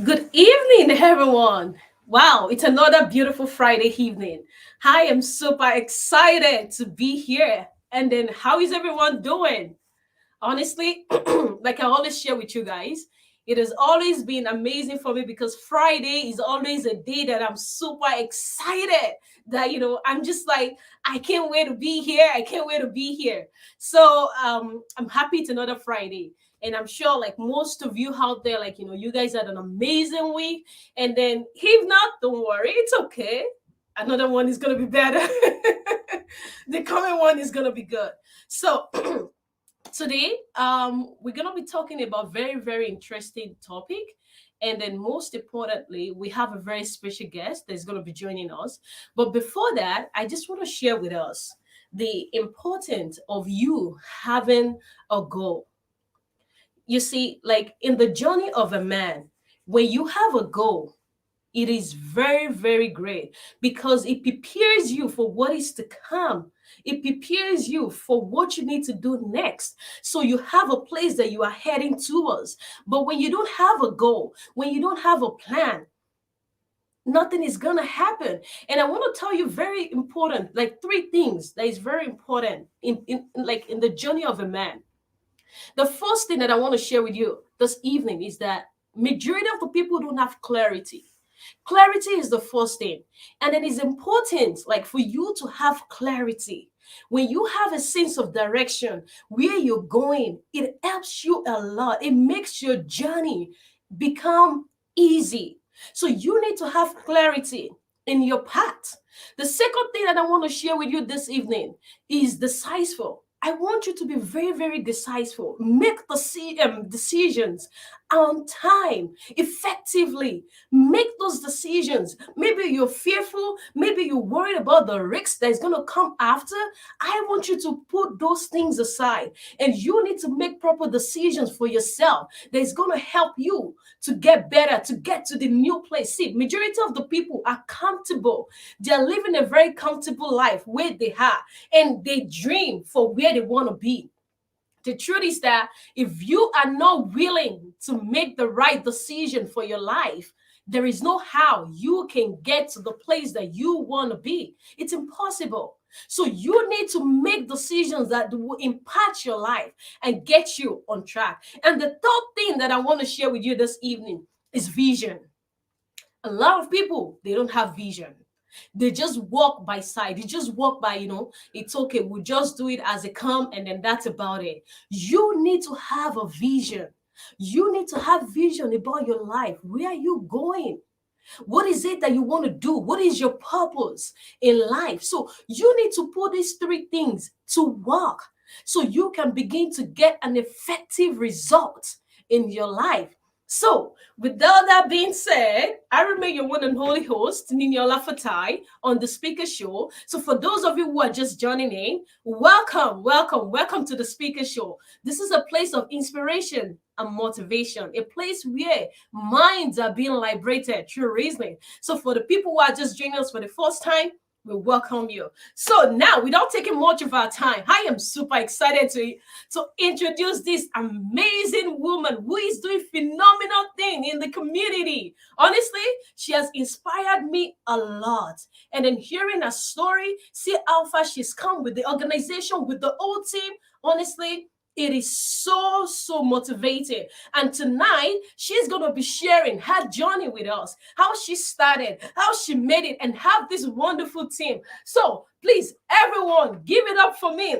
Good evening, everyone. Wow, it's another beautiful Friday evening. I am super excited to be here. And then, how is everyone doing? Honestly, like I always share with you guys, it has always been amazing for me because Friday is always a day that I'm super excited. That I'm just like I can't wait to be here. I can't wait to be here. So I'm happy it's another Friday. And I'm sure, like most of you out there, like you guys had an amazing week. And then, if not, don't worry, it's okay. Another one is gonna be better. The coming one is gonna be good. So today we're going to be talking about very very interesting topic, and then most importantly we have a very special guest that's going to be joining us. But before that, I just want to share with us the importance of you having a goal. You see, like in the journey of a man, when you have a goal, it is very, very great because it prepares you for what is to come. It prepares you for what you need to do next. So you have a place that you are heading towards. But when you don't have a goal, when you don't have a plan, nothing is gonna happen. And I want to tell you very important, like three things that is very important in the journey of a man. The first thing that I want to share with you this evening is that majority of the people don't have clarity. Clarity is the first thing. And it is important, like for you to have clarity. When you have a sense of direction, where you're going, it helps you a lot. It makes your journey become easy. So you need to have clarity in your path. The second thing that I want to share with you this evening is decisive. I want you to be very, very decisive. Make the decisions on time, effectively. Make those decisions. Maybe you're fearful. Maybe you're worried about the risks that is going to come after. I want you to put those things aside, and you need to make proper decisions for yourself that is going to help you to get better, to get to the new place. See, majority of the people are comfortable. They're living a very comfortable life where they are, and they dream for where they want to be. The truth is that if you are not willing to make the right decision for your life, there is no how you can get to the place that you want to be. It's impossible. So you need to make decisions that will impact your life and get you on track. And the third thing that I want to share with you this evening is vision. A lot of people, they don't have vision. They just walk by sight. They just walk by, it's okay, we'll just do it as it come, and then that's about it. You need to have a vision. You need to have vision about your life. Where are you going? What is it that you want to do? What is your purpose in life? So you need to put these three things to work so you can begin to get an effective result in your life. So, with all that being said, I remain your one and holy host, Niniola Fatai, on the Speaker Show. So, for those of you who are just joining in, welcome, welcome, welcome to the Speaker Show. This is a place of inspiration and motivation, a place where minds are being liberated through reasoning. So, for the people who are just joining us for the first time, we welcome you. So now, without taking much of our time, I am super excited to introduce this amazing woman who is doing phenomenal thing in the community. Honestly, she has inspired me a lot. And then hearing her story, see how far she's come with the organization, with the whole team, honestly, it is so motivating. And tonight, she's going to be sharing her journey with us, how she started, how she made it, and have this wonderful team. So please, everyone, give it up for me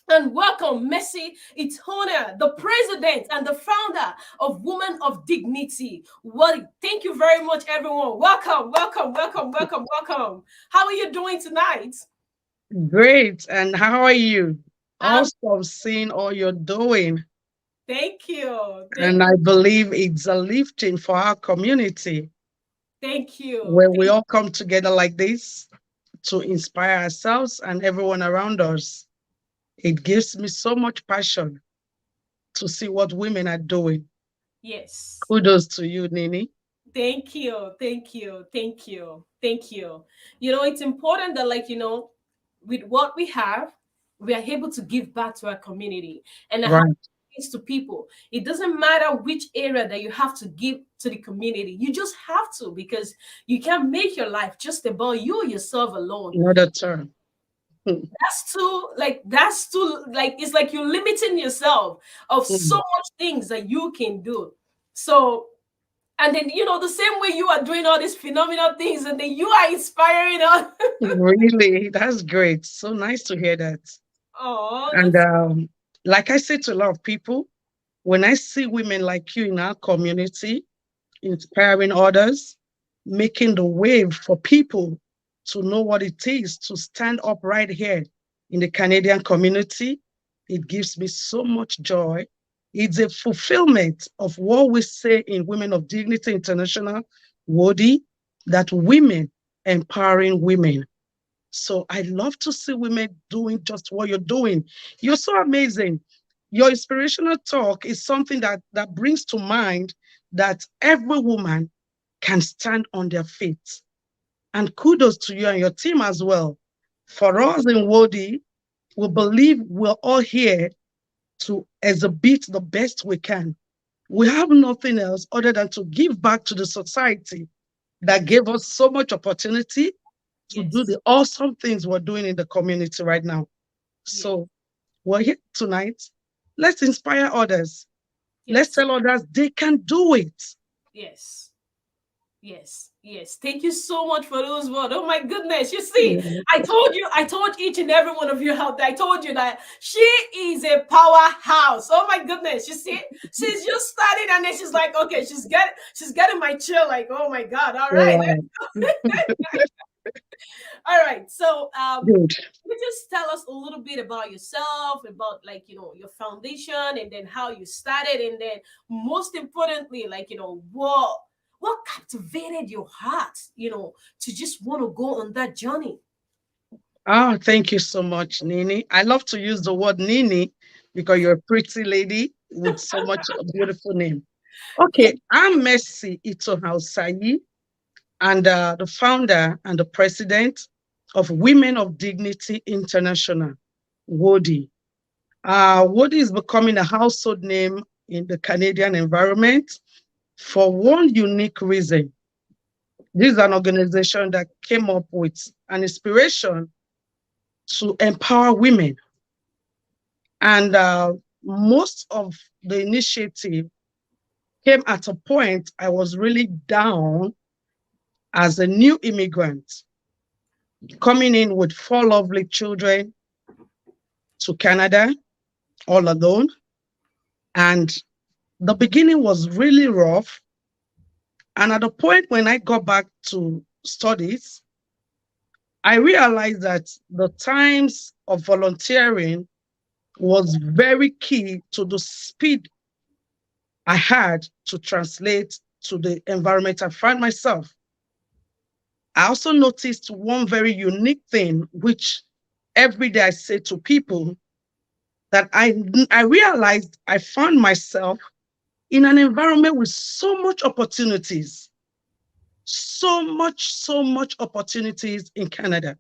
and welcome Mercy Itohan, the president and the founder of Women of Dignity. Well, thank you very much, everyone. Welcome, welcome, welcome, welcome, welcome. How are you doing tonight? Great. And how are you? Um, Awesome seeing all you're doing. thank you. And I believe it's a lifting for our community Thank you. where we all come together like this to inspire ourselves and everyone around us. It gives me so much passion to see what women are doing. Yes. Kudos to you, Nini. Thank you. Thank you. Thank you. Thank you. It's important that, like, with what we have, we are able to give back to our community. And I have Right. things to people. It doesn't matter which area that you have to give to the community. You just have to, because you can't make your life just about you yourself alone. Another term. Mm, That's too, like, it's like you're limiting yourself of so mm. much things that you can do. So, and then, the same way you are doing all these phenomenal things, and then you are inspiring us. Really, that's great. So nice to hear that. Oh, And that's like I say to a lot of people, when I see women like you in our community, inspiring others, making the wave for people to know what it is to stand up right here in the Canadian community. It gives me so much joy. It's a fulfillment of what we say in Women of Dignity International, WODI, that women empowering women. So I love to see women doing just what you're doing. You're so amazing. Your inspirational talk is something that brings to mind that every woman can stand on their feet. And kudos to you and your team as well. For thank us in Wodi, we believe we're all here to exhibit the best we can. We have nothing else other than to give back to the society that yes, gave us so much opportunity to do yes, the awesome things we're doing in the community right now. yes, So we're here tonight. Let's inspire others. Let's yes, tell others they can do it. yes. Yes, yes. Thank you so much for those words. Oh my goodness. You see, Yeah. I told each and every one of you out there, I told you that she is a powerhouse. Oh my goodness. You see, she's just starting, and then she's like, okay, she's getting my chill, like, oh my God. All right. Wow. All right. So Good. can you just tell us a little bit about yourself, about, like, your foundation, and then how you started, and then most importantly, like, what captivated your heart, to just want to go on that journey. Oh, thank you so much, Nini. I love to use the word Nini because you're a pretty lady with so much a beautiful name. Thank Okay, I'm Mercy Itohan Osayi, and the founder and the president of Women of Dignity International, WODI. WODI is becoming a household name in the Canadian environment for one unique reason. This is an organization that came up with an inspiration to empower women. And most of the initiative came at a point I was really down as a new immigrant coming in with four lovely children to Canada all alone. And the beginning was really rough. And at the point when I got back to studies, I realized that the times of volunteering was very key to the speed I had to translate to the environment I find myself. I also noticed one very unique thing, which every day I say to people that I realized I found myself in an environment with so much opportunities, so much opportunities in Canada.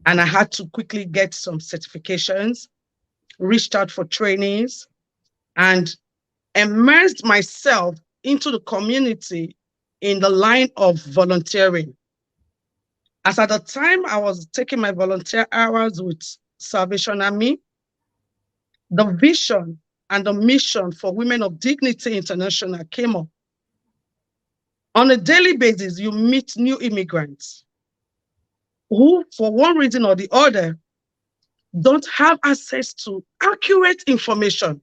And I had to quickly get some certifications, reached out for trainings, and immersed myself into the community in the line of volunteering. As at the time I was taking my volunteer hours with Salvation Army, the vision and the mission for Women of Dignity International came up. On a daily basis, you meet new immigrants who, for one reason or the other, don't have access to accurate information.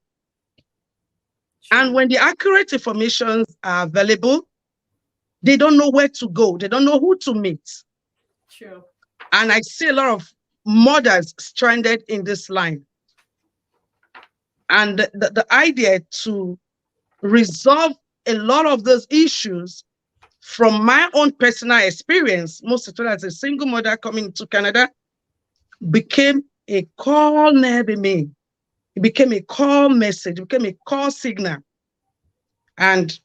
And True, when the accurate informations are available, they don't know where to go. They don't know who to meet. true, And I see a lot of mothers stranded in this line. And the idea to resolve a lot of those issues from my own personal experience, most especially as a single mother coming to Canada, became a call near me. It became a call message, it became a call signal. And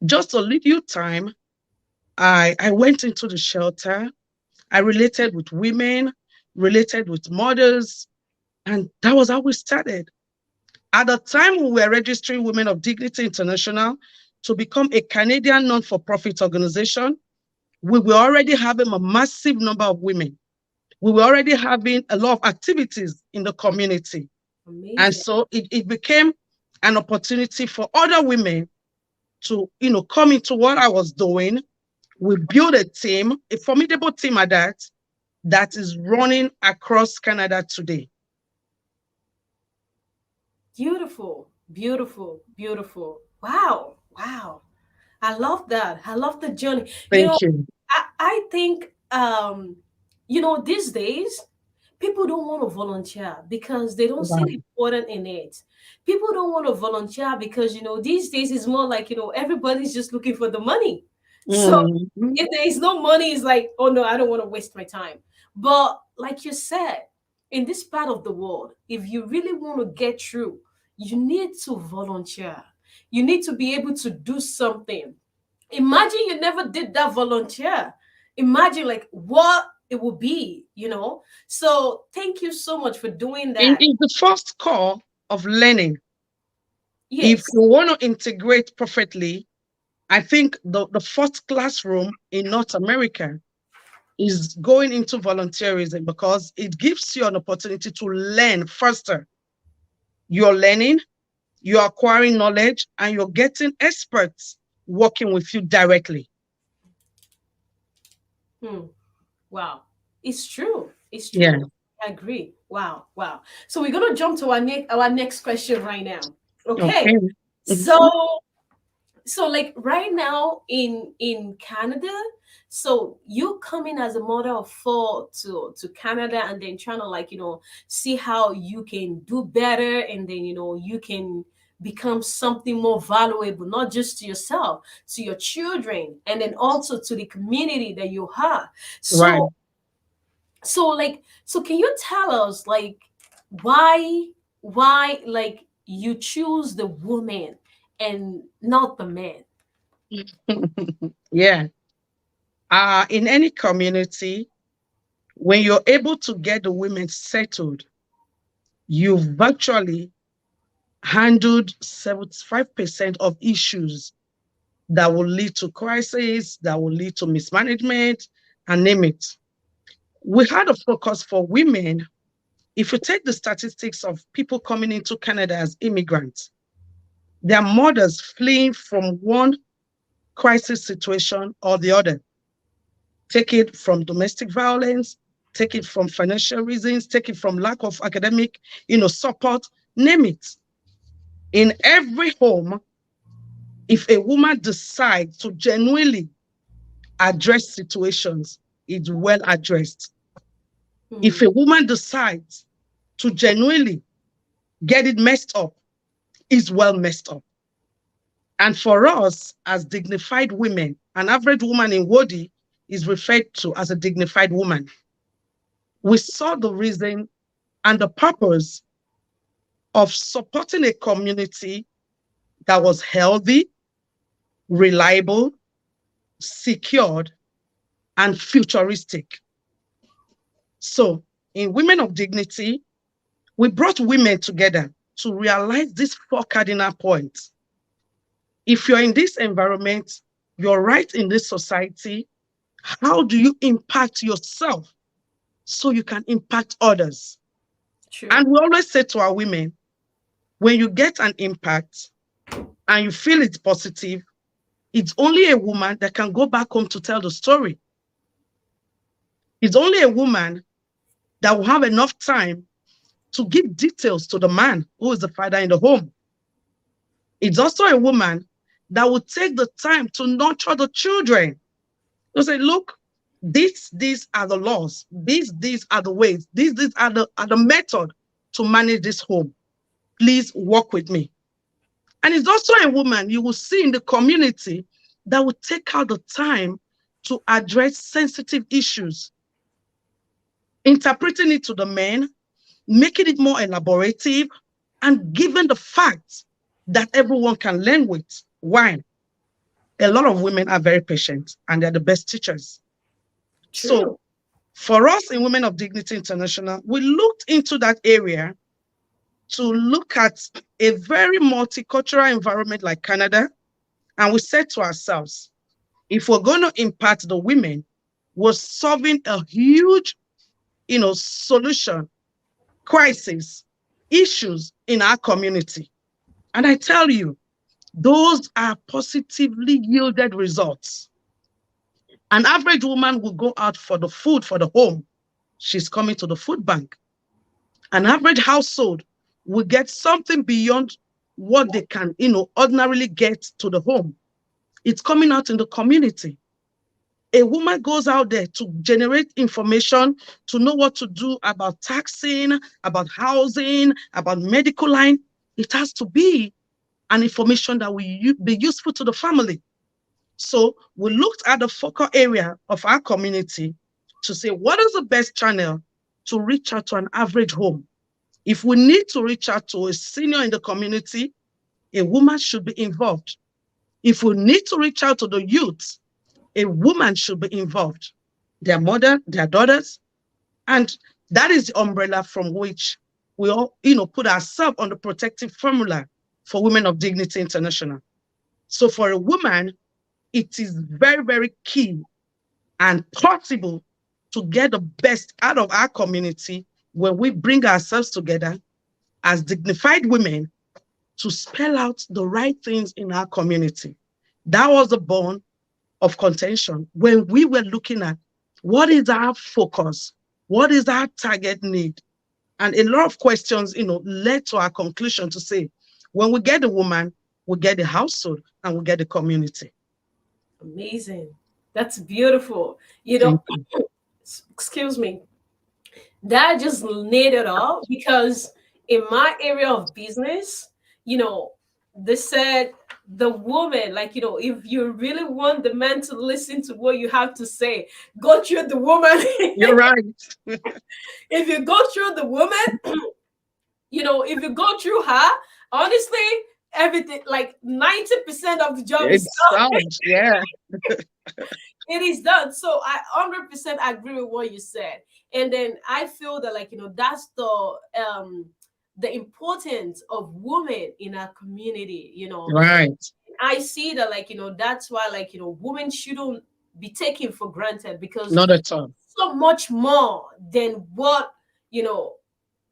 just to leave you time, I went into the shelter. I related with women, related with mothers, and that was how we started. At the time we were registering Women of Dignity International to become a Canadian non-for-profit organization, we were already having a massive number of women. We were already having a lot of activities in the community. And Amazing. so it became an opportunity for other women to, come into what I was doing. We built a team, a formidable team at that is running across Canada today. Beautiful, beautiful, beautiful. Wow, wow. I love that. I love the journey. Thank you. I think these days people don't want to volunteer because they don't see Wow. the important in it. People don't want to volunteer because these days it's more like everybody's just looking for the money. So Mhm. if there is no money, it's like, oh no, I don't want to waste my time. But like you said, in this part of the world, if you really want to get through, you need to volunteer. You need to be able to do something. Imagine you never did that volunteer. Imagine like what it would be. So thank you so much for doing that. In the first call of learning, if Yes. you want to integrate perfectly, I think the first classroom in North America is going into volunteerism because it gives you an opportunity to learn faster. You're learning, you're acquiring knowledge, and you're getting experts working with you directly. Hmm. Wow. It's true. It's Yeah. true. I agree. Wow. Wow. So we're gonna jump to our next question right now. Okay. Okay. Mhm. So like right now in Canada, so you coming as a mother of four to Canada and then trying to like see how you can do better and then you can become something more valuable, not just to yourself, to your children, and then also to the community that you have. Right. So can you tell us like why like you choose the woman and not the man? Yeah. In any community, when you're able to get the women settled, you've virtually handled 75% of issues that will lead to crisis, that will lead to mismanagement, and name it. We had a focus for women. If you take the statistics of people coming into Canada as immigrants, their mothers fleeing from one crisis situation or the other. Take it from domestic violence, take it from financial reasons, take it from lack of academic, support, name it. In every home, if a woman decides to genuinely address situations, it's well addressed. If Hmm. a woman decides to genuinely get it messed up, it's well messed up. And for us, as dignified women, an average woman in Wodi is referred to as a dignified woman. We saw the reason and the purpose of supporting a community that was healthy, reliable, secured, and futuristic. So, in Women of Dignity, we brought women together to realize these four cardinal points. If you're in this environment, you're right in this society, how do you impact yourself so you can impact others? True. And we always say to our women, when you get an impact and you feel it's positive, it's only a woman that can go back home to tell the story. It's only a woman that will have enough time to give details to the man who is the father in the home. It's also a woman that will take the time to nurture the children. To say, look, these are the laws, these are the ways, these are the method to manage this home. Please work with me. And it's also a woman you will see in the community that will take out the time to address sensitive issues, interpreting it to the men, making it more elaborative, and giving the facts that everyone can learn with. Why? A lot of women are very patient and they're the best teachers. So True. for us in Women of Dignity International, we looked into that area to look at a very multicultural environment like Canada, and we said to ourselves, if we're going to impact the women, we're solving a huge, solution, crisis, issues in our community. And I tell you, those are positively yielded results. An average woman will go out for the food for the home. She's coming to the food bank. An average household will get something beyond what they can, ordinarily get to the home. It's coming out in the community. A woman goes out there to generate information, to know what to do about taxing, about housing, about medical line. It has to be an information that will be useful to the family. So we looked at the focal area of our community to say, what is the best channel to reach out to an average home? If we need to reach out to a senior in the community, a woman should be involved. If we need to reach out to the youth, a woman should be involved. Their mother, their daughters, and that is the umbrella from which we all, put ourselves on the protective formula for Women of Dignity International. So for a woman, it is very, very key and possible to get the best out of our community when we bring ourselves together as dignified women to spell out the right things in our community. That was the bone of contention when we were looking at what is our focus, what is our target need. And a lot of questions, led to our conclusion to say, when we get the woman, we get the household and we get the community. Amazing. That's beautiful. Thank you. Excuse me. That just nailed it all because in my area of business, you know, they said the woman, like, if you really want the man to listen to what you have to say, go through the woman. You're right. If you go through the woman, if you go through her, honestly, everything, like 90% of the job is It's sound. Yeah. it is done. So I 100% agree with what you said. And then I feel that, like, that's the importance of women in our community. Right. I see that, like, that's why, like, women shouldn't be taken for granted because Not at all. so much more you know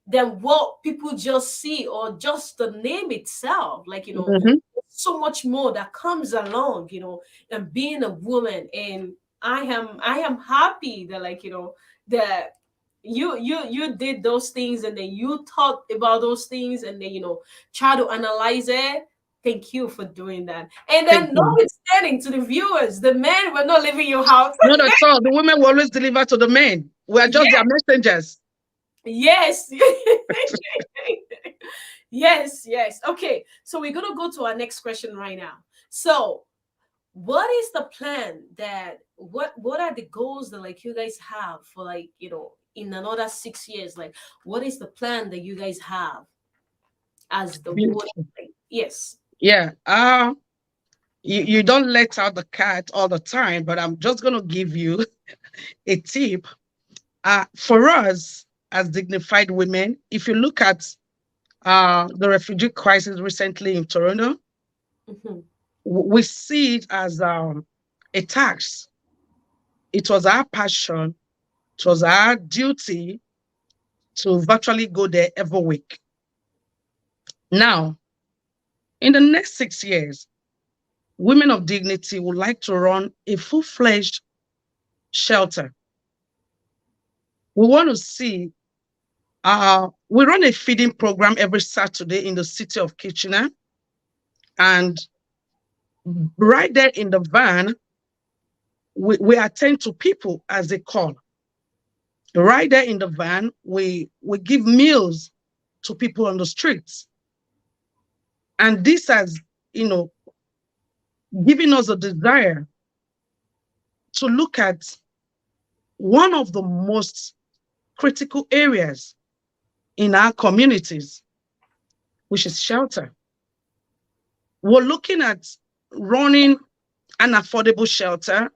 than what people just see or just the name itself. Like, Mhm. so much more that comes along, and being a woman. And I am happy that, like, that you did those things, and then you thought about those things, and then, try to analyze it. Thank you for doing that. And Thank then, you. notwithstanding to the viewers, the men were not leaving your house. Not at all. The women will always deliver to the men. We are just their messengers. Yes. Yes, yes. Okay, so we're gonna go to our next question right now. So, what is the plan that what are the goals that, like, you guys have for, like, in another 6 years? Like, what is the plan that you guys have as the woman? Beautiful. Yes. Yeah. You don't let out the cat all the time, but I'm just gonna give you a tip. For us as dignified women, if you look at the refugee crisis recently in Toronto, Mhm. we see it as a tax. It was our passion, it was our duty to virtually go there every week. Now, in the next 6 years, Women of Dignity would like to run a full-fledged shelter. We want to see, we run a feeding program every Saturday in the city of Kitchener. And right there in the van, we attend to people as they call. Right there in the van, we give meals to people on the streets. And this has, you know, given us a desire to look at one of the most critical areas in our communities, which is shelter. We're looking at running an affordable shelter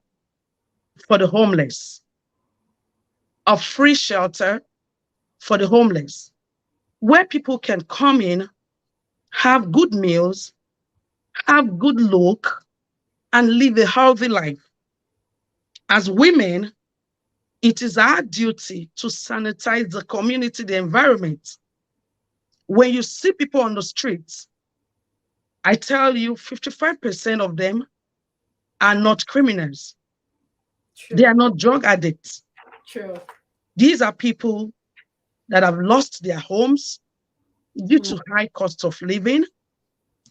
for the homeless, a free shelter for the homeless. where people can come in, have good meals, have good look, and live a healthy life. As women, it is our duty to sanitize the community, the environment. When you see people on the streets, I tell you, 55% of them are not criminals. They are True. not drug addicts. True. These are people that have lost their homes due Mm. to high cost of living,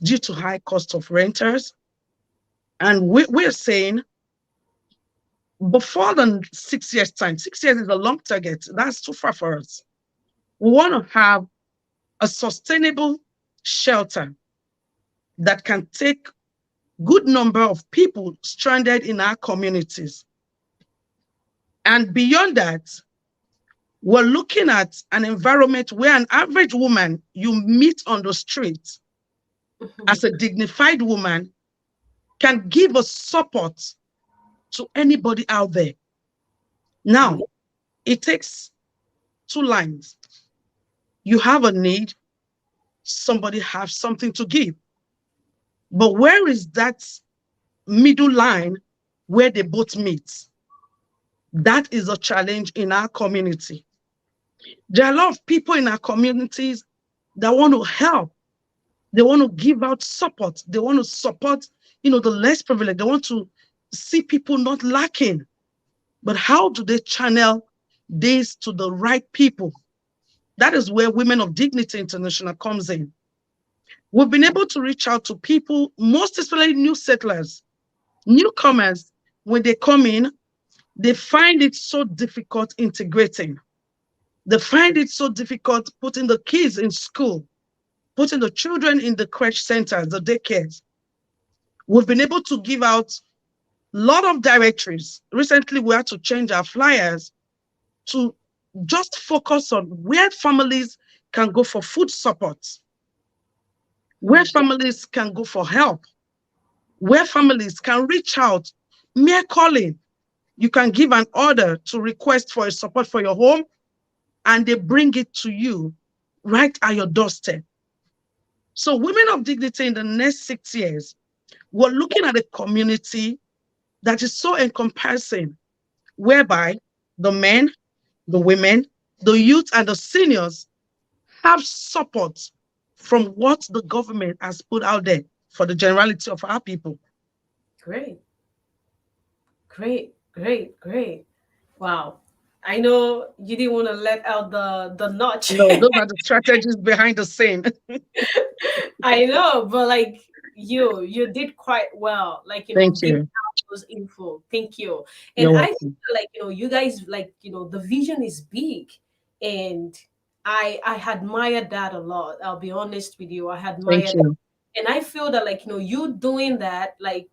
due to high cost of renters. And we're saying before the 6 years time, 6 years is a long target. That's too far for us. We want to have a sustainable shelter that can take good number of people stranded in our communities. And beyond that, we're looking at an environment where an average woman you meet on the street as Mhm. a dignified woman can give a support to anybody out there. Now, Amazing. it takes two lines. You have a need, somebody has something to give. But where is that middle line where they both meet? That is a challenge in our community. There are a lot of people in our communities that want to help. They want to give out support. They want to support, the less privileged. They want to see people not lacking. But how do they channel this to the right people? That is where Women of Dignity International comes in. We've been able to reach out to people, most especially new settlers, newcomers. When they come in, they find it so difficult integrating. They find it so difficult putting the kids in school, putting the children in the crèche centers, the daycares. We've been able to give out a lot of directories. Recently, we had to change our flyers to just focus on where families can go for food support, where Mm. families can go for help, where families can reach out, mere calling. You can give an order to request for a support for your home, and they bring it to you right at your doorstep. So, Women of Dignity in the next 6 years, we're looking at a community that is so encompassing, whereby the men, the women, the youth, and the seniors have support from what the government has put out there for the generality of our people. Great. Great. Great. Great. Wow. I know you didn't want to let out the notch. No, those are the strategies behind the scene. I know, but like you did quite well, like Thank giving you. out those info. Thank you. And You're I feel welcome. like you guys, like the vision is big, and I admire that a lot. I'll be honest with you. I Thank admire that, you. and I feel that like you doing that, like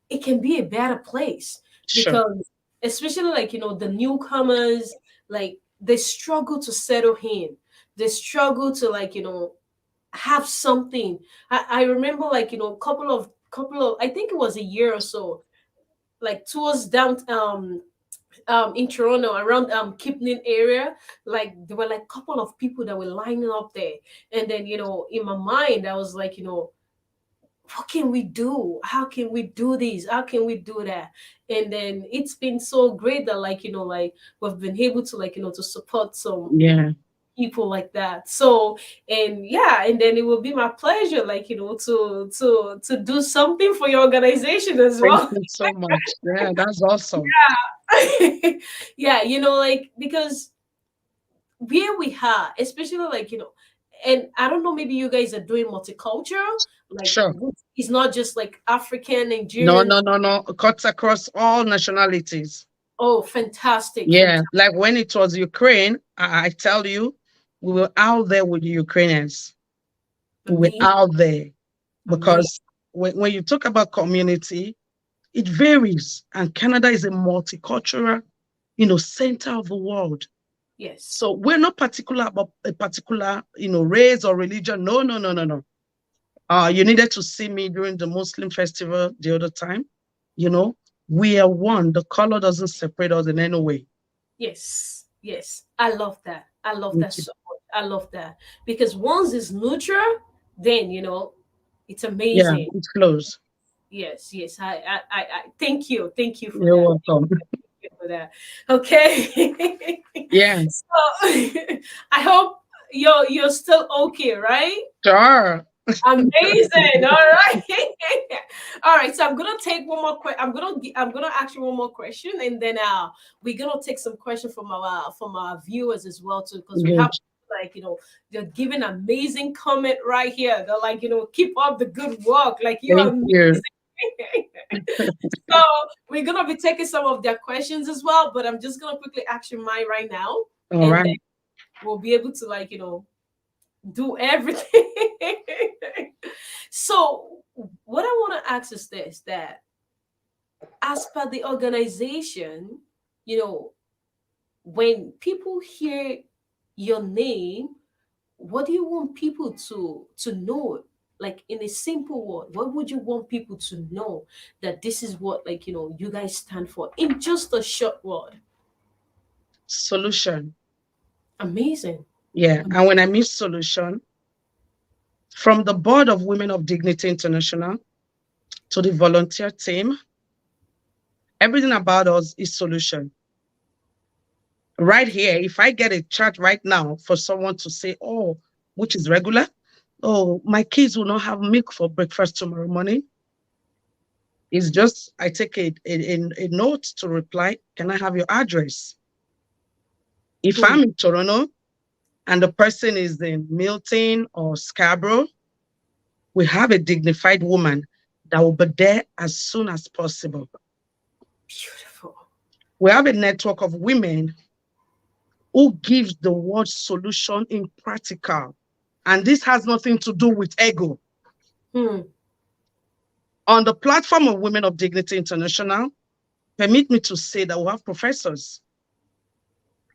it can be a better place, Sure. because especially like the newcomers, like they struggle to settle in, they struggle to like have something. I remember like couple of I think it was a year or so, like towards down in Toronto around Kipling area, like there were like couple of people that were lining up there, and then in my mind I was like what can we do? How can we do this? How can we do that? And then it's been so great that like like we've been able to like to support some Yeah. people like that. So, and yeah, and then it will be my pleasure like to do something for your organization as Thank well. you so much. Yeah, that's awesome. Yeah, like because where we are, especially like and I don't know, maybe you guys are doing multicultural, like Sure. it's not just like African, No, Nigerian. no, no, no. Cuts across all nationalities. Oh, fantastic, Yeah. fantastic, Like when it was Ukraine, I tell you, we were out there with the Ukrainians. We were amazing, out there amazing. because when you talk about community, it varies. And Canada is a multicultural, center of the world. Yes, So we're not particular about a particular, race or religion. No, no, no, no, no. You needed to see me during the Muslim festival the other time. You know, we are one. The color doesn't separate us in any way. yes, yes. I love that. I love Thank that you. so. I love that because once it's neutral, then it's Yeah, amazing. it flows. Yes, yes. I thank you for You're that. welcome. Thank you for that. Okay. Yes, So I hope you're still okay, right? sure. Amazing. All right. All right. So I'm gonna take one more question. I'm gonna ask you one more question, and then we're gonna take some questions from our viewers as well too, because we have Good. like they're giving amazing comment right here. They're like keep up the good work. Like you are Thank amazing. you. So we're gonna be taking some of their questions as well, but I'm just gonna quickly ask you mine right now, All and then right. we'll be able to do everything. So what I want to ask is this: that as per the organization, you know, when people hear your name, what do you want people to know? Like in a simple word, what would you want people to know that this is what you guys stand for in just a short word? Solution. Amazing. Yeah. And when I mean solution, from the board of Women of Dignity International to the volunteer team, everything about us is solution. Right here, if I get a chat right now for someone to say, oh, which is regular, oh, my kids will not have milk for breakfast tomorrow morning. It's just, I take a note to reply, can I have your address? If Hmm. I'm in Toronto and the person is in Milton or Scarborough, we have a dignified woman that will be there as soon as possible. Beautiful. We have a network of women who gives the word solution in practical. And this has nothing to do with ego. Hmm. On the platform of Women of Dignity International, permit me to say that we have professors,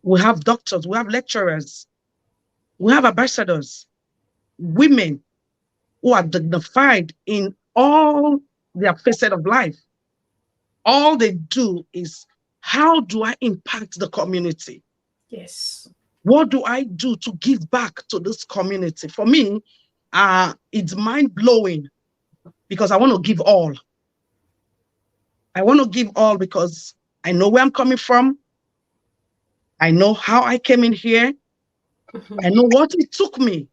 we have doctors, we have lecturers, we have ambassadors, women who are dignified in all their facet of life. All they do is, how do I impact the community? Yes. What do I do to give back to this community? For me, it's mind blowing because I want to give all. I want to give all because I know where I'm coming from. I know how I came in here. I Mhm. know what it took me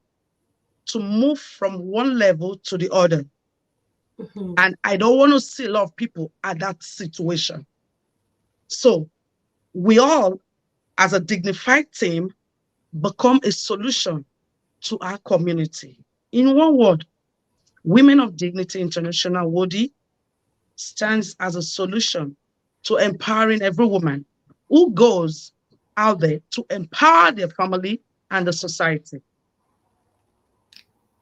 to move from one level to the other. Mhm. And I don't want to see a lot of people at that situation. So we all, as a dignified team, become a solution to our community. In one word, Women of Dignity International WODI stands as a solution to empowering every woman who goes out there to empower their family and the society.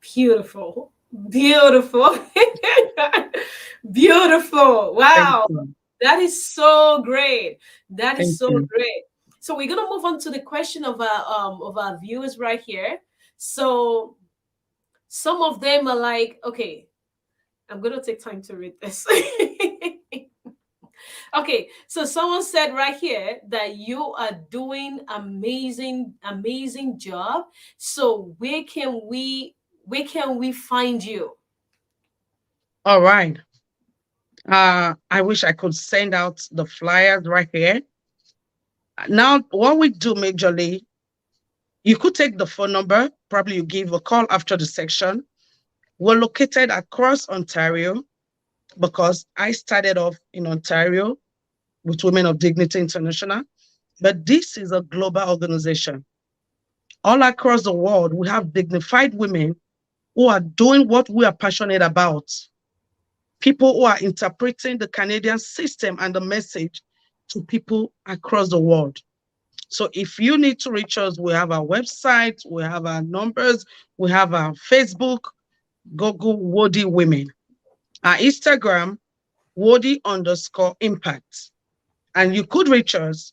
Beautiful. Beautiful. Beautiful. Thank Wow. you. That is so great. That is Thank so you. great. So we're gonna move on to the question of our viewers right here. So some of them are like, okay, I'm gonna take time to read this. Okay, so someone said right here that you are doing amazing, amazing job. So where can we find you? All right. I wish I could send out the flyers right here. Now, what we do majorly, you could take the phone number, probably you give a call after the section. We're located across Ontario because I started off in Ontario with Women of Dignity International, but this is a global organization. All across the world, we have dignified women who are doing what we are passionate about. People who are interpreting the Canadian system and the message to people across the world. So if you need to reach us, we have our website, we have our numbers, we have our Facebook, Google Wodi Women. Our Instagram, Wodi_impact. And you could reach us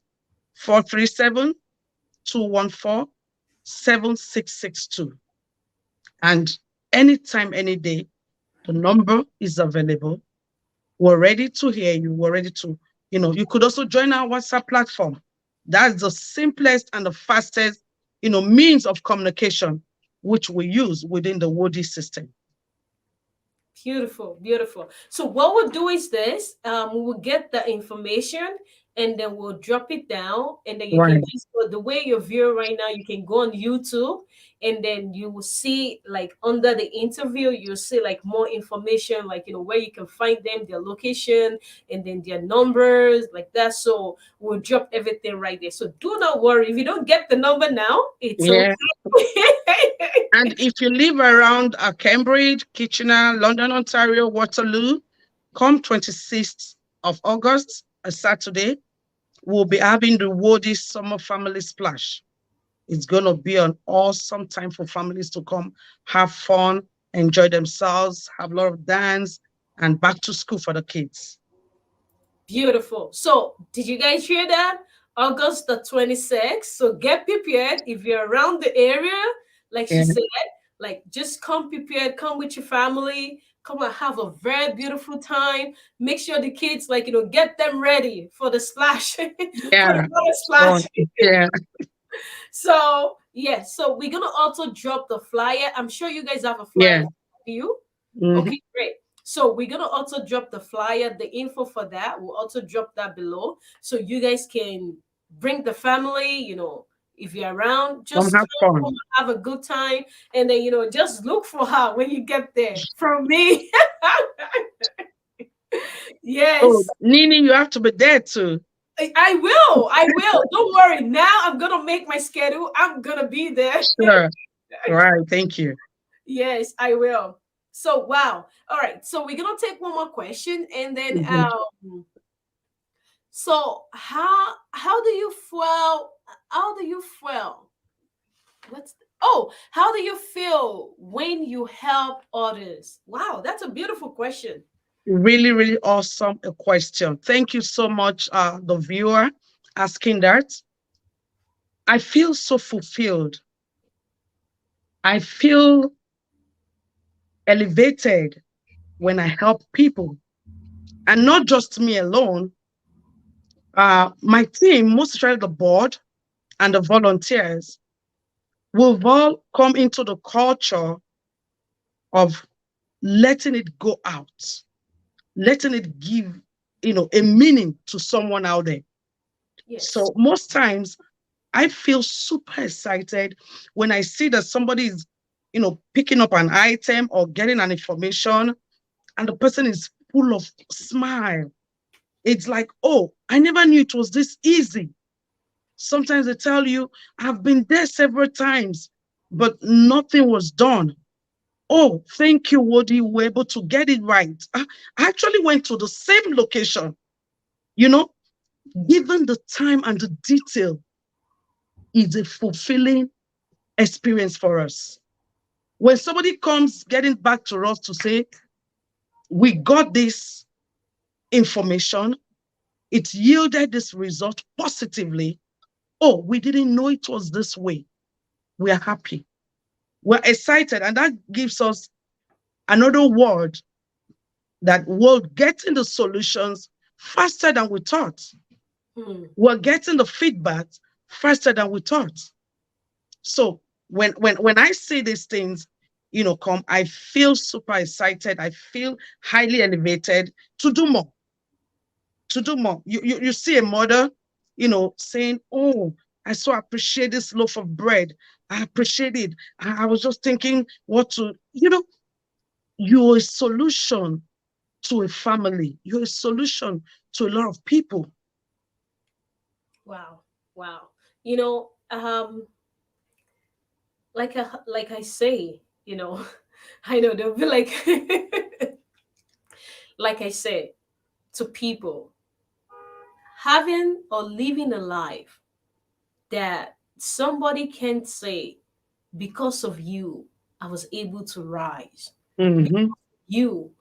437-214-7662. And anytime, any day, the number is available. We're ready to hear you. We're ready to, you could also join our WhatsApp platform. That's the simplest and the fastest means of communication which we use within the WODI system. Beautiful, beautiful. So what we'll do is this: we will get the information, and then we'll drop it down, and then you can Right. just go the way you're viewing right now. You can go on YouTube, and then you will see like under the interview, you'll see like more information, like where you can find them, their location, and then their numbers, like that. So we'll drop everything right there. So do not worry if you don't get the number now. It's Yeah. okay. And if you live around Cambridge, Kitchener, London, Ontario, Waterloo, come 26th of August, a Saturday, we'll be having the WODI Summer Family Splash. It's going to be an awesome time for families to come have fun, enjoy themselves, have a lot of dance, and back to school for the kids. Beautiful. So, did you guys hear that? August the 26th. So, get prepared if you're around the area, like she Yeah, said, like just come prepared, come with your family, come and have a very beautiful time. Make sure the kids, like, get them ready for the splash, for the yeah, water fun. splash. Yeah, So, yeah, so we're gonna also drop the flyer. I'm sure you guys have a flyer. yeah. Do you? Mhm. Okay, great. So we're gonna also drop the flyer, the info for that. We'll also drop that below, so you guys can bring the family. If you're around, Come just have come fun. and have a good time, and then just look for her when you get there. From me, Oh, yes, Nini, you have to be there too. I will. I will. Don't worry. Now I'm gonna make my schedule. I'm gonna be there. Sure. Right. Thank you. Yes, I will. So wow. All right. So we're gonna take one more question, and then Mhm. so how do you feel? How do you feel? How do you feel when you help others? Wow, that's a beautiful question. Really, really awesome a question. Thank you so much, the viewer, asking that. I feel so fulfilled. I feel elevated when I help people, and not just me alone. My team, most especially the board and the volunteers, we've all come into the culture of letting it go out, letting it give, a meaning to someone out there. Yes. So most times I feel super excited when I see that somebody is, picking up an item or getting an information and the person is full of smile. It's like, oh, I never knew it was this easy. Sometimes they tell you, I've been there several times, but nothing was done. Oh, thank you, Wodi. You were able to get it right. I actually went to the same location, you know, given the time and the detail is a fulfilling experience for us. When somebody comes getting back to us to say, we got this information, it yielded this result positively. Oh, we didn't know it was this way. We are happy. We're excited. And that gives us another word that we're getting the solutions faster than we thought. Hmm. We're getting the feedback faster than we thought. So when I see these things, come, I feel super excited. I feel highly elevated to do more, to do more. You see a mother, saying, "Oh, I so appreciate this loaf of bread. I appreciate it. I was just thinking what to, you're a solution to a family. You're a solution to a lot of people." Wow. Wow. You know, like I say, I know they'll be like, like I said to people, having or living a life that somebody can say, because of you, I was able to rise. Because Hmm. of you,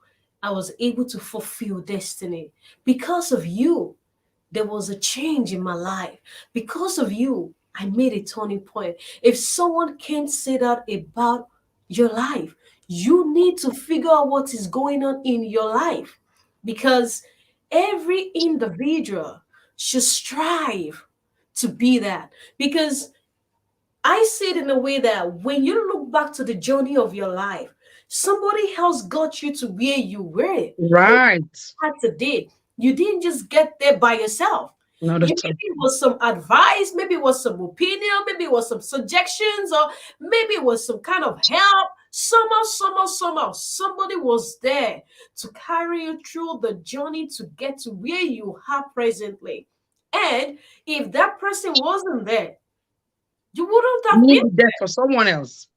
I was able to fulfill destiny. Because of you, there was a change in my life. Because of you, I made a turning point. If someone can't say that about your life, you need to figure out what is going on in your life, because every individual should strive to be that. Because I see it in a way that when you look back to the journey of your life, somebody else got you to where you were Right. had today. You didn't just get there by yourself. Not You at all. maybe it was some advice, maybe it was some opinion, maybe it was some suggestions, or maybe it was some kind of help. Somehow, somebody was there to carry you through the journey to get to where you are presently. And if that person wasn't there, you wouldn't You have will been. be there for someone else.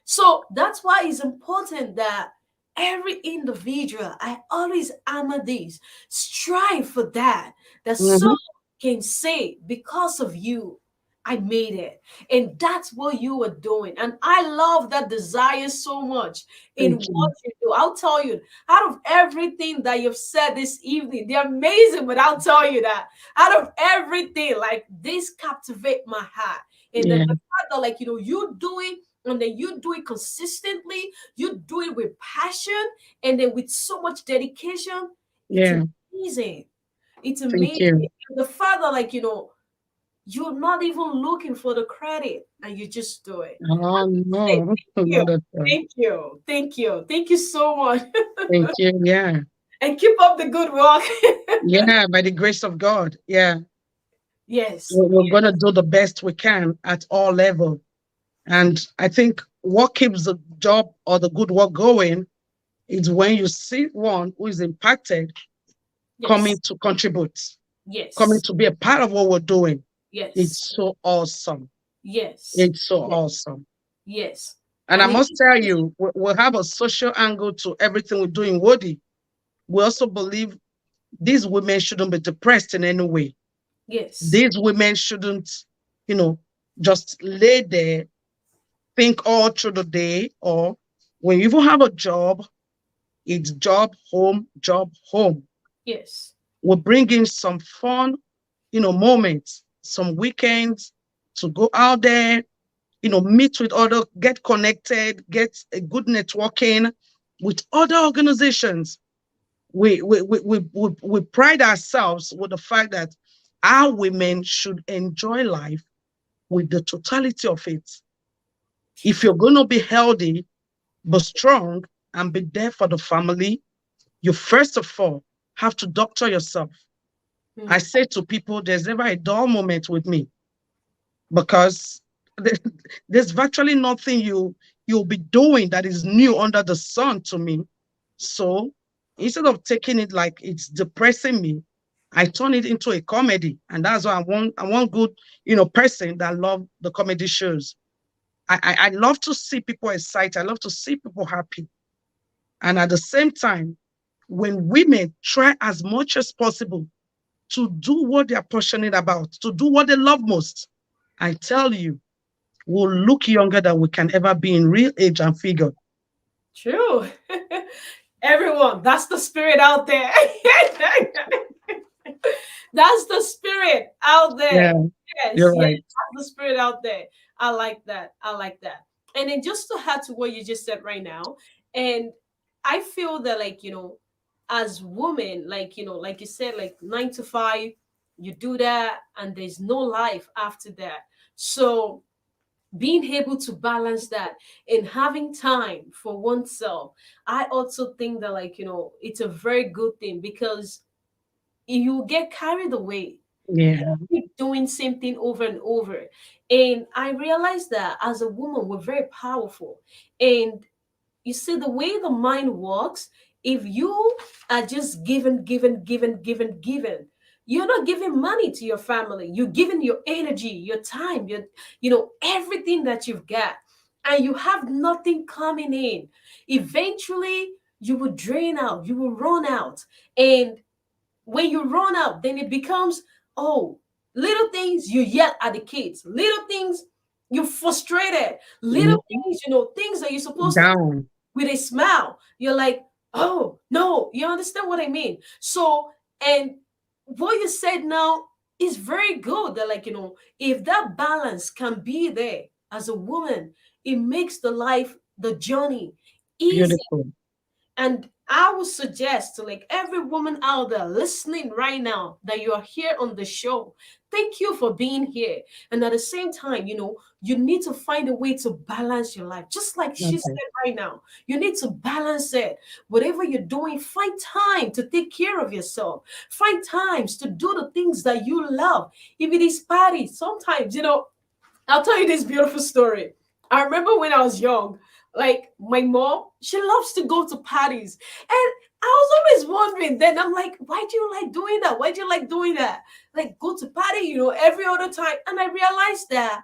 So that's why it's important that every individual, I always hammer this, strive for that, that Hmm. someone can say, because of you, I made it. And that's what you are doing. And I love that desire so much in Thank what you. you do. I'll tell you, out of everything that you've said this evening, they're amazing, but I'll tell you that out of everything, like this captivate my heart. And then Yeah. the fact that, like, you do it and then you do it consistently, you do it with passion, and then with so much dedication. It's Yeah. amazing. It's Thank amazing. you. The fact that, like, you're not even looking for the credit and you just do it. Oh Hey, no, thank you. not at all. Thank you. Thank you. Thank you so much. Thank you. Yeah. And keep up the good work. Yeah. By the grace of God. Yeah. Yes. We're gonna do the best we can at all level. And I think what keeps the job or the good work going is when you see one who is impacted coming Yes. to contribute, coming Yes. to be a part of what we're doing. Yes. It's so awesome. Yes. It's so Yes. awesome. Yes. And I And it must tell you, we have a social angle to everything we do in Wodi. We also believe these women shouldn't be depressed in any way. yes. These women shouldn't, you know, just lay there, think all through the day, or when you even have a job, it's job, home. Yes. We bring in some fun, moments, some weekends to go out there, meet with other, get connected, get a good networking with other organizations. We pride ourselves with the fact that our women should enjoy life with the totality of it. If you're going to be healthy, but strong, and be there for the family, you first of all have to doctor yourself. I Mm. say to people, there's never a dull moment with me because there's virtually nothing you'll be doing that is new under the sun to me. So instead of taking it like it's depressing me, I turn it into a comedy, and that's why I want good person that love the comedy shows. I love to see people excited. I love to see people happy, and at the same time, when women try as much as possible to do what they're passionate about, to do what they love most, I tell you, we'll look younger than we can ever be in real age and figure. True. Everyone, that's the spirit out there. That's the spirit out Yeah, there. Yes, you're yes, right. that's the spirit out there. I like that. I like that. And then just to add to what you just said right now, and I feel that, like, as women, like, like you said, like 9 to 5, you do that, and there's no life after that. So being able to balance that and having time for oneself, I also think that, like, it's a very good thing, because you get carried away. Yeah, Keep doing same thing over and over. And I realized that as a woman, we're very powerful. And you see, the way the mind works, if you are just giving, you're not giving money to your family. You're giving your energy, your time, everything that you've got, and you have nothing coming in. Eventually, you will drain out, you will run out. And when you run out, then it becomes, oh, little things you yell at the kids, little things you're frustrated, little mhm, things, things that you're supposed to down. with a smile. You're like, oh no, you understand what I mean? So, and what you said now is very good. That, like, if that balance can be there as a woman, it makes the journey easy. Beautiful. And I would suggest to like every woman out there listening right now that you are here on the show. Thank you for being here. And at the same time, you need to find a way to balance your life. Just like she Okay. said right now, you need to balance it. Whatever you're doing, find time to take care of yourself. Find times to do the things that you love. If it is parties, sometimes, I'll tell you this beautiful story. I remember when I was young, like my mom, she loves to go to parties. And I was always wondering then, I'm like, why do you like doing that? Why do you like doing that? Like go to party, every other time. And I realized that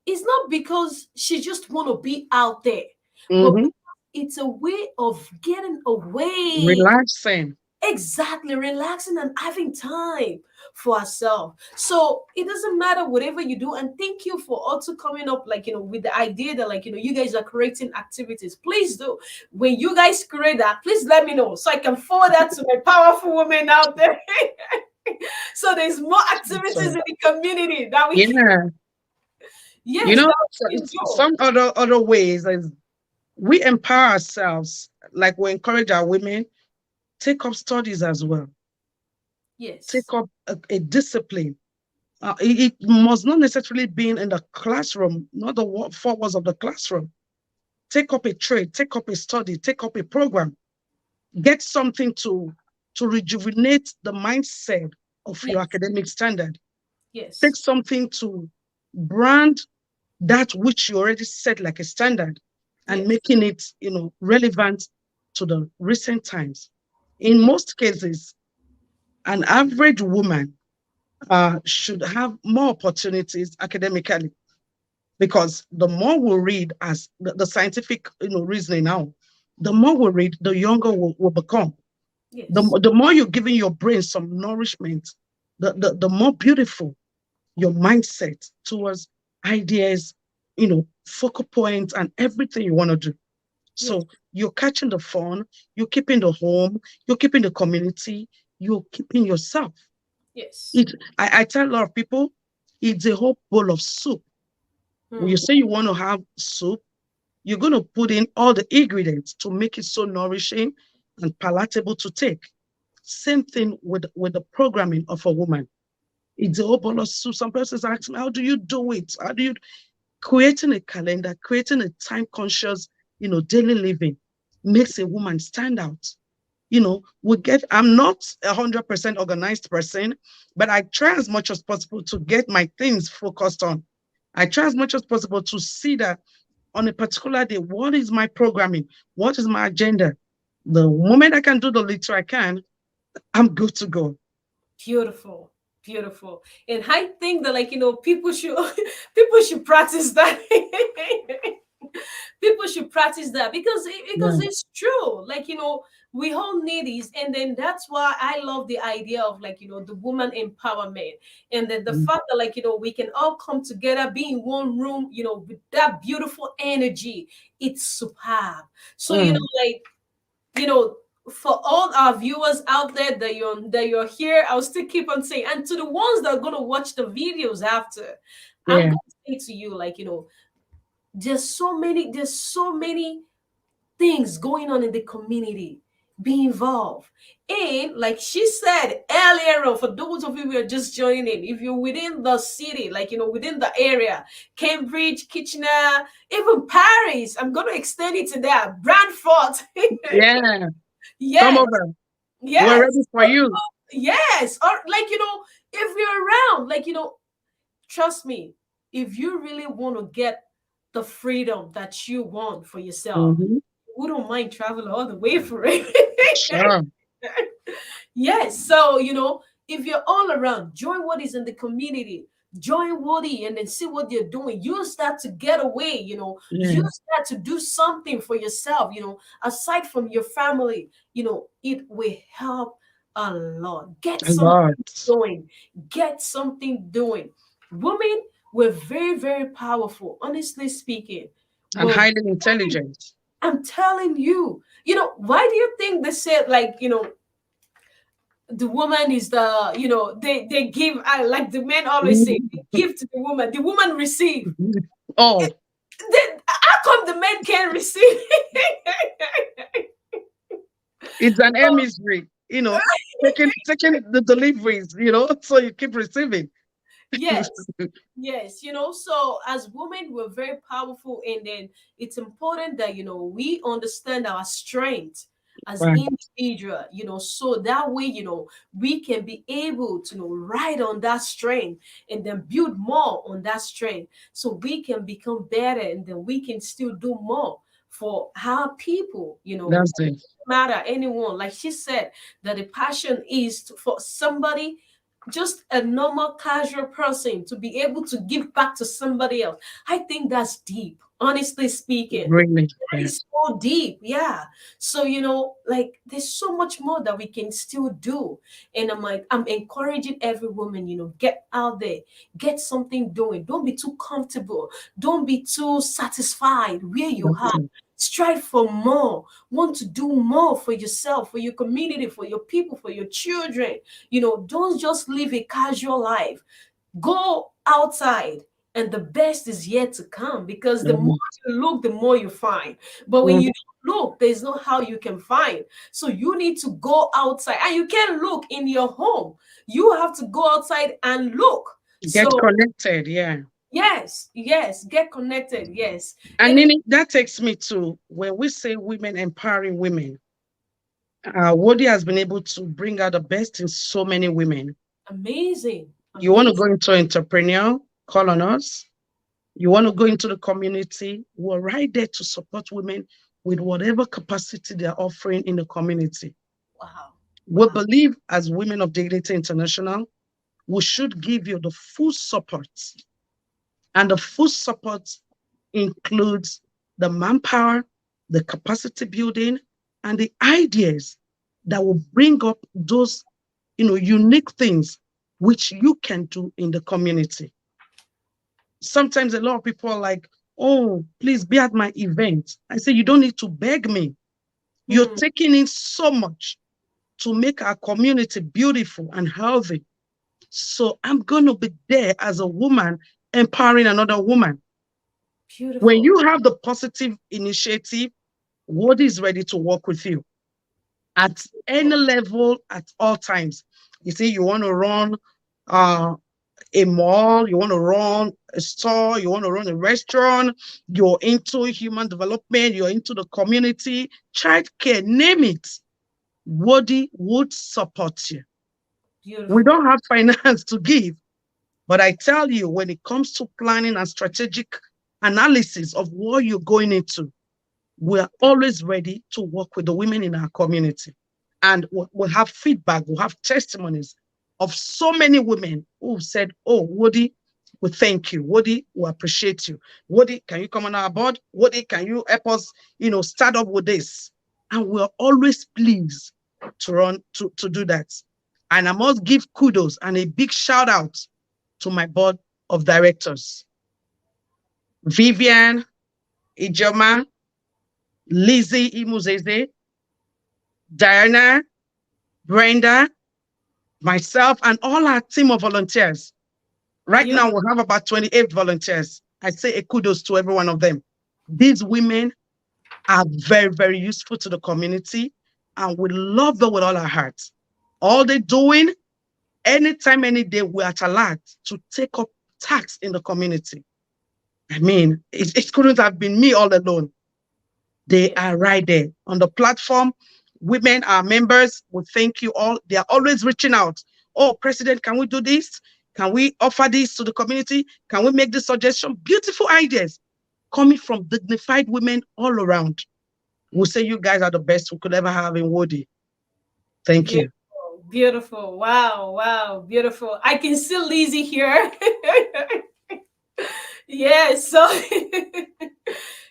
it's not because she just want to be out there, but Mm-hmm. it's a way of getting away. Relaxing. Exactly, relaxing and having time for ourselves. So it doesn't matter whatever you do. And thank you for also coming up, like, with the idea that, like, you guys are creating activities. Please do. When you guys create that, please let me know so I can forward that to my powerful women out there. So there's more activities So, in the community that we can, yeah. yes, that we can do. Some other ways is we empower ourselves, like we encourage our women, take up studies as well, Yes, take up a discipline. It must not necessarily be in the classroom, not the four walls of the classroom. Take up a trade, take up a study, take up a program, get something to rejuvenate the mindset of your yes, academic standard. Take yes, something to brand that which you already set like a standard and yes, making it, relevant to the recent times. In yes, most cases, an average woman should have more opportunities academically because the more we read, as the scientific reasoning now, the more we read, the younger we'll become. yes, The more you're giving your brain some nourishment, the more beautiful your mindset towards ideas, focal points, and everything you want to do. yes, So you're catching the fun, you're keeping the home, you're keeping the community, you're keeping yourself. yes. I tell a lot of people, it's a whole bowl of soup. When you Hmm. say you want to have soup, you're going to put in all the ingredients to make it so nourishing and palatable to take. Same thing with the programming of a woman. It's a whole bowl of soup. Some persons ask me, how do you do it? How do you creating a calendar, creating a time conscious, daily living makes a woman stand out. I'm not 100% organized person, but I try as much as possible to get my things focused on. I try as much as possible to see that on a particular day, what is my programming? What is my agenda? The moment I can do the little I can, I'm good to go. Beautiful, beautiful. And I think that, like, people should people should practice that. People should practice that because Yeah. it's true. Like, we all need these, and then that's why I love the idea of, like, the woman empowerment, and then the Mm. fact that, like, we can all come together, be in one room, with that beautiful energy. It's superb. So, Mm. like, you know for all our viewers out there that you're here, I'll still keep on saying, and to the ones that are going to watch the videos after, I'm Yeah. going to say to you, like, there's so many things going on in the community. Be involved. And like she said earlier on, for those of you who are just joining in, if you're within the city, like, within the area, Cambridge, Kitchener, even Paris, I'm going to extend it to there, Brantford. Yeah. Come Yes, over. We're yes, ready for you. yes. Or, like, if you're around, like, trust me, if you really want to get the freedom that you want for yourself, Hmm. we don't mind traveling all the way for it. Sure. Yes. So, if you're all around, join what is in the community. Join Woody and then see what they're doing. Use that to get away, Yeah. use that to do something for yourself, aside from your family, it will help a lot. Get A something lot. doing. Get something doing. Women were very, very powerful, honestly speaking. And Were highly very, intelligent. I'm telling you, why do you think they said, like, the woman is they give, like the men always say, they give to the woman receive. Oh, Then how come the men can't receive? It's an emissary, taking the deliveries, so you keep receiving. Yes. Yes, so as women, we're very powerful, and then it's important that we understand our strength as Right. individual, so that way, we can be able to ride on that strength and then build more on that strength, so we can become better, and then we can still do more for our people, That's it. matter anyone, like she said, that the passion is for somebody, just a normal casual person, to be able to give back to somebody else. I think that's deep, honestly speaking. Really. That Yeah. is so deep, yeah. So like, there's so much more that we can still do. And I'm encouraging every woman, get out there, get something doing. Don't be too comfortable, don't be too satisfied where you That's are. it. Strive for more, want to do more for yourself, for your community, for your people, for your children. Don't just live a casual life. Go outside, and the best is yet to come, because the more Mhm. you look, the more you find. But when Mhm. you don't look, there's no how you can find. So you need to go outside, and you can't look in your home. You have to go outside and look. Get So connected. Yeah. yes, yes, get connected. Yes. And And Nini, that takes me to when we say women empowering women. Wodi has been able to bring out the best in so many women. amazing, You want to amazing. go into entrepreneur, call on us. You want to go into the community, we're right there to support women with whatever capacity they're offering in the community. Wow. We Wow. believe as Women of Dignity International, we should give you the full support. And the full support includes the manpower, the capacity building, and the ideas that will bring up those unique things which you can do in the community. Sometimes a lot of people are like, oh, please be at my event. I say, you don't need to beg me. You're Hmm. taking in so much to make our community beautiful and healthy. So I'm going to be there as a woman empowering another woman. When Beautiful. you have the positive initiative, what is ready to work with you at any level at all times? You see, you want to run uh, a mall, you want to run a store, you want to run a restaurant, you're into human development, you're into the community, child care, name it. Wodi would support you. We Beautiful. don't have finance to give, but I tell you, when it comes to planning and strategic analysis of what you're going into, we're always ready to work with the women in our community. And we'll have feedback, we'll have testimonies of so many women who said, oh, Woody, we thank you. Woody, we appreciate you. Woody, can you come on our board? Woody, can you help us, start up with this? And we're always pleased to do that. And I must give kudos and a big shout out to my board of directors. Vivian, Ijoma, Lizzie Imuzeze, Diana, Brenda, myself, and all our team of volunteers. Right now, we have about 28 volunteers. I say a kudos to every one of them. These women are very, very useful to the community, and we love them with all our hearts. All they're doing, anytime, any day, we're at alert to take up tasks in the community. I mean, it couldn't have been me all alone. They Yeah. are right there on the platform. Women are members. We thank you all. They are always reaching out. Oh, President, can we do this? Can we offer this to the community? Can we make this suggestion? Beautiful ideas coming from dignified women all around. We say you guys are the best we could ever have in Wodi. Thank you. Beautiful, beautiful. Wow, wow, beautiful. I can see Lizzie here. Yes, so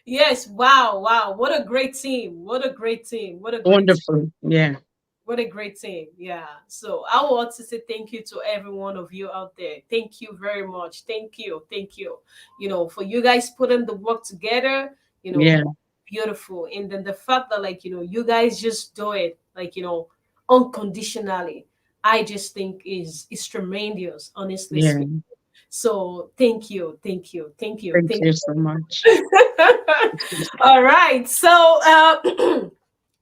yes, wow, wow. What a great team. What a great team. What a great team. Wonderful. Yeah. What a great team. Yeah. So I want to say thank you to every one of you out there. Thank you very much. Thank you. Thank you. For you guys putting the work together, Yeah. beautiful. And then the fact that, like, you guys just do it, like, unconditionally. I just think is tremendous, honestly Yeah. speaking. So thank you, thank you, thank you, Thank thank you so much. you. All right. So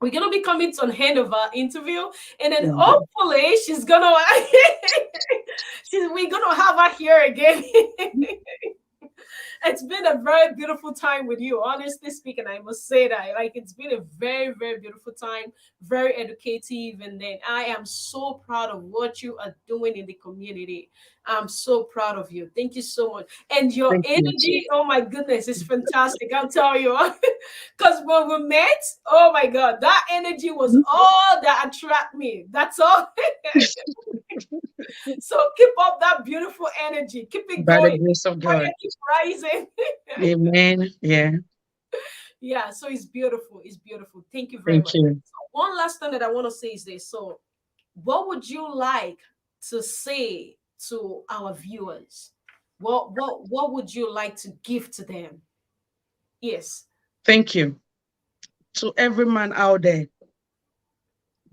We're gonna be coming to an end of our interview, and then Mhm. hopefully she's gonna we're gonna have her here again. It's been a very beautiful time with you. Honestly speaking, I must say that. Like, it's been a very, very beautiful time, very educative. And then I am so proud of what you are doing in the community. I'm so proud of you. Thank you so much. And your Thank you. energy, oh my goodness, is fantastic. I'll tell you. Because when we met, oh my God, that energy was all that attract me. That's all. So keep up that beautiful energy. Keep it By the going. grace of Fire God. keep rising. Amen. Yeah. Yeah, so it's beautiful. It's beautiful. Thank you very Thank much. you. So one last thing that I want to say is this. So, what would you like to say to our viewers? What would you like to give to them? Yes. Thank you. To every man out there,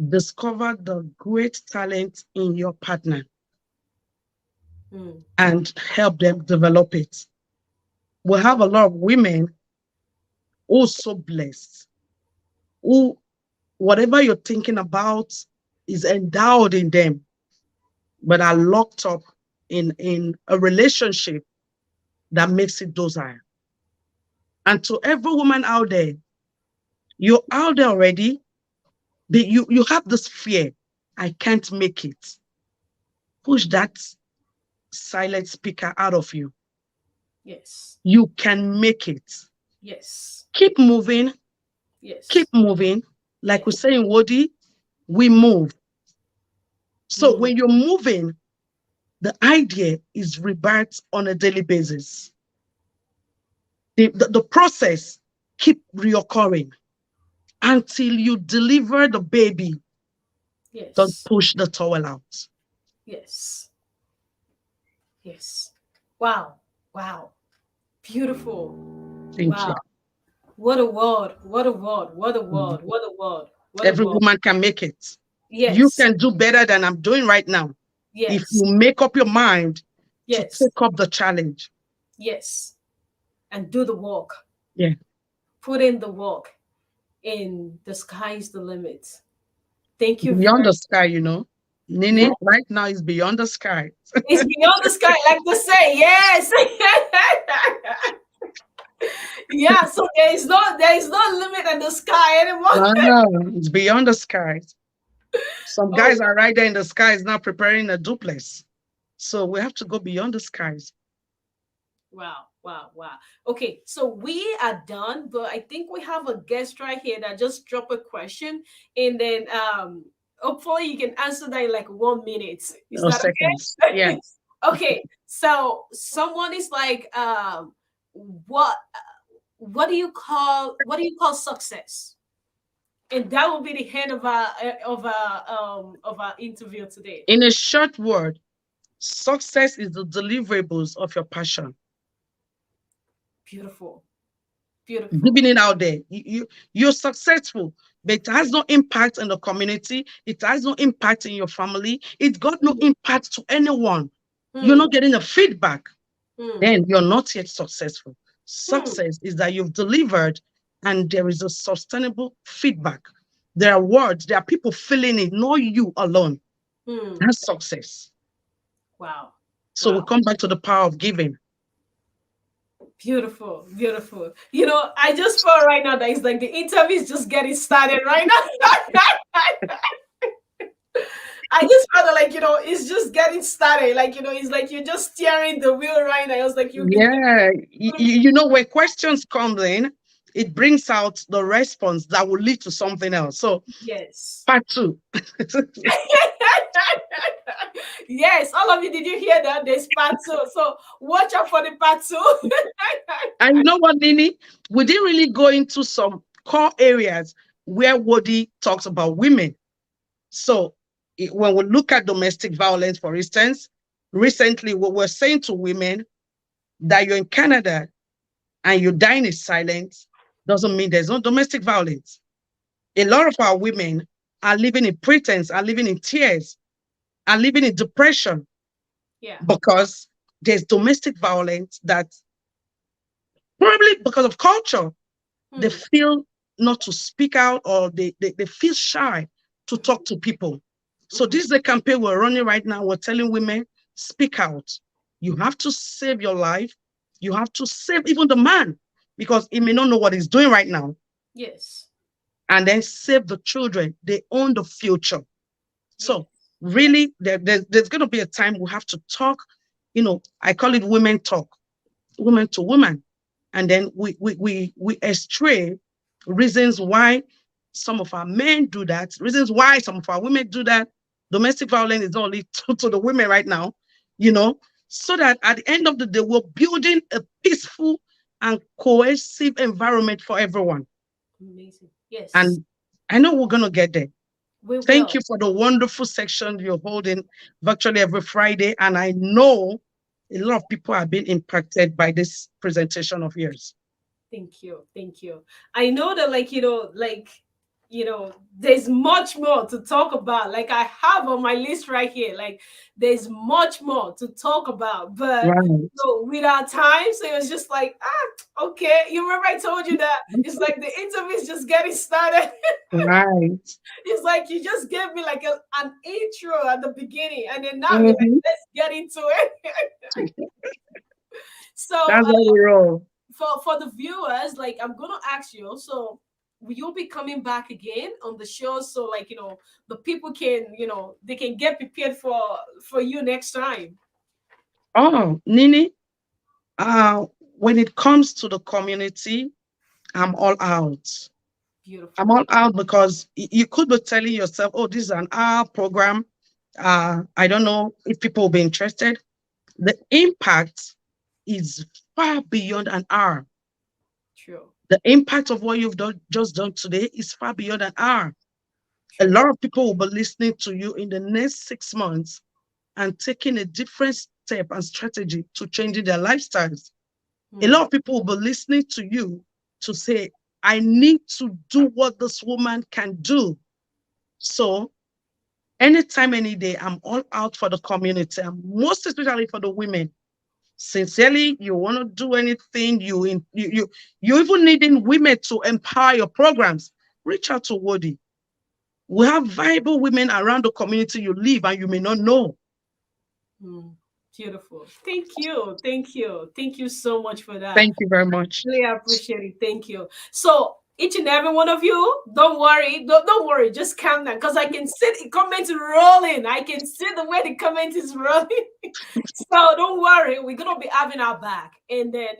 discover the great talent in your partner Mm, and help them develop it. We have a lot of women who are so blessed, who whatever you're thinking about is endowed in them, but are locked up in a relationship that makes it docile. And to every woman out there, you're out there already, but you have this fear. I can't make it. Push that silent speaker out of you. yes. You can make it. Yes. Keep moving, keep Yes. moving. Like we Yes. say in Wodi, we move. So Mm, when you're moving, the idea is rebirth on a daily basis. The process keep reoccurring until you deliver the baby. Don't yes. push the towel out. Yes. Yes. Wow. Wow. Beautiful. Thank you. Wow. What a word. What a word. What a Mhm. word. What a word. What a Every word. woman can make it. You Yes. can do better than I'm doing right now if Yes. you make up your mind to Yes. take up the challenge. Yes. And do the work. Yeah. Put in the work. And the sky is the limit. Thank you Beyond very the sky, you know. Yeah. Nini, right now is beyond the sky. It's beyond the sky, like they say. Yes. Yeah. So there is no limit in the sky anymore. No, no, it's beyond the skies. Some Oh, guys are right there in the skies now preparing a duplex. So we have to go beyond the skies. wow, wow, wow. Okay, so we are done, but I think we have a guest right here that just dropped a question, and then hopefully you can answer that in like 1 minute. Is No that seconds. Yeah. okay? Okay, so someone is like, what what do you call success? And that will be the end of our interview today. In a short word, success is the deliverables of your passion. Beautiful, Giving beautiful. it out there. You're successful, but it has no impact in the community. It has no impact in your family. It got no impact to anyone. You're Hmm, not getting a feedback. hmm, Then you're not yet successful. hmm, Success is that you've delivered and there is a sustainable feedback. There are words, there are people feeling it, not you alone. hmm. That's success. Wow, So we wow. come back to the power of giving. Beautiful, beautiful. I just felt right now that it's like the interview is just getting started right now. I just felt like, it's just getting started. Like, it's like you're just steering the wheel right now. It was like you've been Yeah, when questions come in, it brings out the response that will lead to something else. So, yes. part two. Yes, all of you, did you hear that? There's part two. So watch out for the part two. And you know what, Nini? We didn't really go into some core areas where Wodi talks about women. So, when we look at domestic violence, for instance, recently we were saying to women that you're in Canada and you're dying in silence doesn't mean there's no domestic violence. A lot of our women are living in pretense, are living in tears, are living in depression Yeah. because there's domestic violence that probably because of culture, they Hmm. feel not to speak out, or they feel shy to talk to people. So Mhm. this is a campaign we're running right now. We're telling women, speak out. You have to save your life. You have to save even the man, because he may not know what he's doing right now. Yes. And then save the children. They own the future. So Yes. really, there's going to be a time we have to talk. I call it women talk, woman to woman. And then we estray reasons why some of our men do that, reasons why some of our women do that. Domestic violence is not only to the women right now, you know, so that at the end of the day, we're building a peaceful and cohesive environment for everyone. Amazing. Yes, And I know we're going to get there. we Thank will. you for the wonderful section you're holding virtually every Friday. And I know a lot of people have been impacted by this presentation of yours. Thank you. Thank you. I know that, there's much more to talk about. Like, I have on my list right here, like, there's much more to talk about. But Right. with our time, so it was just like, okay. You remember I told you that it's like the interview is just getting started. Right. It's like you just gave me like an intro at the beginning, and then now you're like, Mhm. let's get into it. So, That's how we roll. for the viewers, like, I'm gonna ask you, so will you be coming back again on the show, so, like, the people can, they can get prepared for you next time? Oh, Nini, when it comes to the community, I'm all out. I'm Beautiful. all out because you could be telling yourself, oh, this is an hour program. I don't know if people will be interested. The impact is far beyond an hour. True. The impact of what you've just done today is far beyond an hour. A True. lot of people will be listening to you in the next 6 months and taking a different step and strategy to changing their lifestyles. A Hmm. lot of people will be listening to you to say, I need to do what this woman can do. So anytime, any day, I'm all out for the community, and most especially for the women. Sincerely, you want to do anything, you even needing women to empower your programs, reach out to Wodi. We have viable women around the community you live and you may not know. Hmm. Beautiful. Thank you. Thank you. Thank you so much for that. Thank you very much. Really appreciate it. Thank you. So, each and every one of you, don't worry. Don't worry. Just calm down, because I can see the comments rolling. I can see the way the comment is rolling. So don't worry. We're gonna be having our back, and then,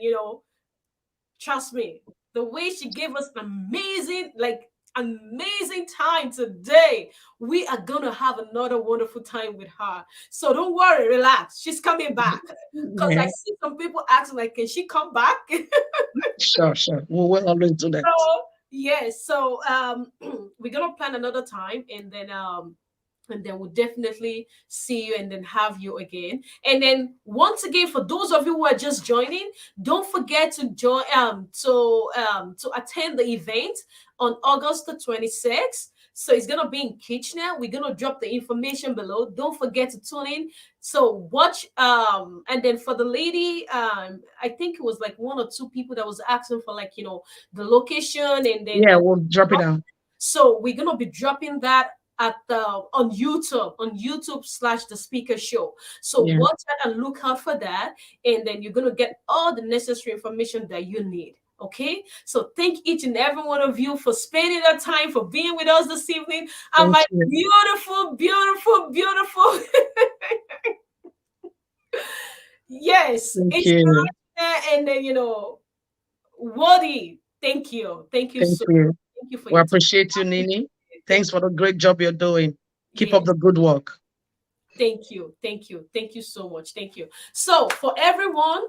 trust me, the way she gave us amazing, like, amazing time today, we are gonna have another wonderful time with her. So don't worry, relax. She's coming back. Because I Yeah, see some people asking, like, can she come back? sure, sure. We will always do that. So yes, so we're gonna plan another time, and then we'll definitely see you and then have you again. And then once again, for those of you who are just joining, don't forget to join to attend the event on August the 26th. So it's gonna be in Kitchener. We're gonna drop the information below. Don't forget to tune in. So watch, and then for the lady, I think it was like one or two people that was asking for, like, the location, and then Yeah, we'll drop it down. so we're gonna be dropping that at the on YouTube / the speaker show. So Yeah, watch that and look out for that, and then you're gonna get all the necessary information that you need. Okay, so thank each and every one of you for spending that time, for being with us this evening, and thank my you. beautiful, beautiful, beautiful, yes, Thank it's you. and then, Wadi, thank you Thank so you. much. Thank you for We your time. appreciate you, I appreciate Nini. it. Thanks Thank for the great job you're doing. you. Keep up Yes. the good work. Thank you. Thank you. Thank you so much. Thank you. So, for everyone,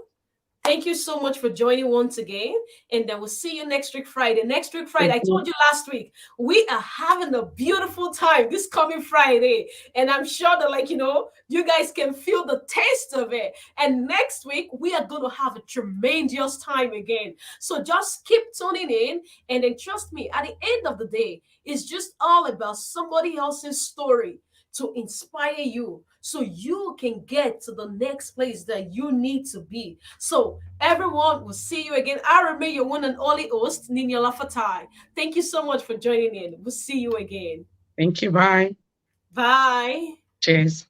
thank you so much for joining once again. And then we'll see you next week, Friday. Next week, Friday, Thank I you. told you last week, we are having a beautiful time this coming Friday. And I'm sure that, like, you guys can feel the taste of it. And next week, we are going to have a tremendous time again. So just keep tuning in. And then trust me, at the end of the day, it's just all about somebody else's story to inspire you so you can get to the next place that you need to be. So, everyone, will see you again. I remain your one and only host, Niniola Fatai. Thank you so much for joining in. We'll see you again. Thank you. Bye. Bye. Cheers.